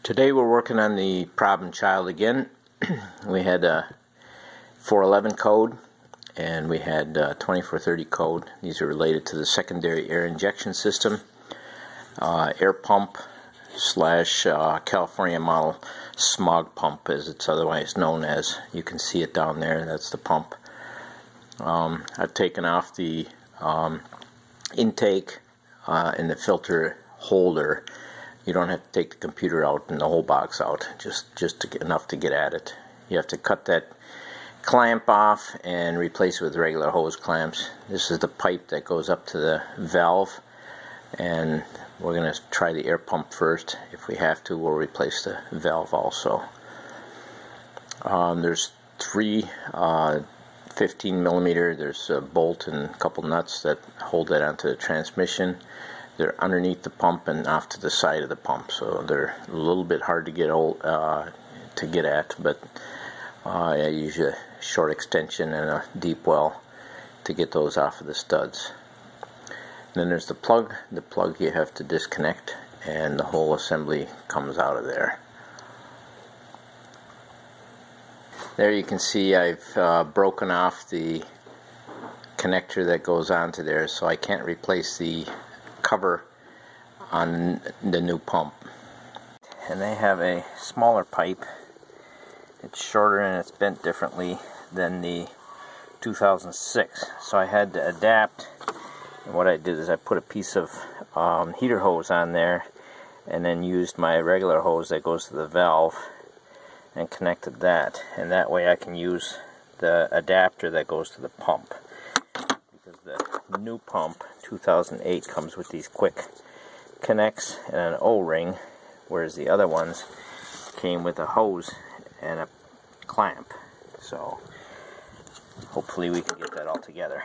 Today we're working on the problem child again. We had a 411 code and we had 2430 code. These are related to the secondary air injection system, air pump slash California model smog pump, as it's otherwise known as. You can see it down there. That's the pump. I've taken off the intake and the filter holder. You don't have to take the computer out and the whole box out, just to get enough to get at it. You have to cut that clamp off and replace it with regular hose clamps. This is the pipe that goes up to the valve, and we're going to try the air pump first. If we have to, we'll replace the valve also. There's three 15 millimeter, there's a bolt and a couple nuts that hold that onto the transmission. They're underneath the pump and off to the side of the pump, so they're a little bit hard to get at, but I use a short extension and a deep well to get those off of the studs. And then there's the plug. The plug you have to disconnect, and the whole assembly comes out of there. There you can see I've broken off the connector that goes onto there, so I can't replace the cover on the new pump. And they have a smaller pipe. It's shorter and it's bent differently than the 2006, so I had to adapt. And what I did is I put a piece of heater hose on there and then used my regular hose that goes to the valve and connected that, and that way I can use the adapter that goes to the pump, because the new pump 2008 comes with these quick connects and an O-ring, whereas the other ones came with a hose and a clamp. So hopefully we can get that all together.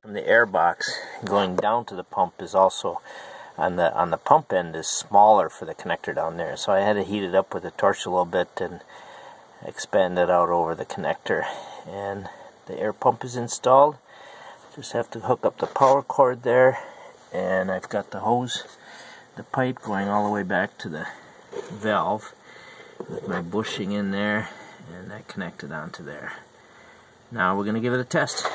From the air box going down to the pump is also on the pump end is smaller for the connector down there, so I had to heat it up with a torch a little bit and expand it out over the connector. And the air pump is installed. Just have to hook up the power cord there, and I've got the hose, the pipe going all the way back to the valve with my bushing in there, and that connected onto there. Now we're going to give it a test.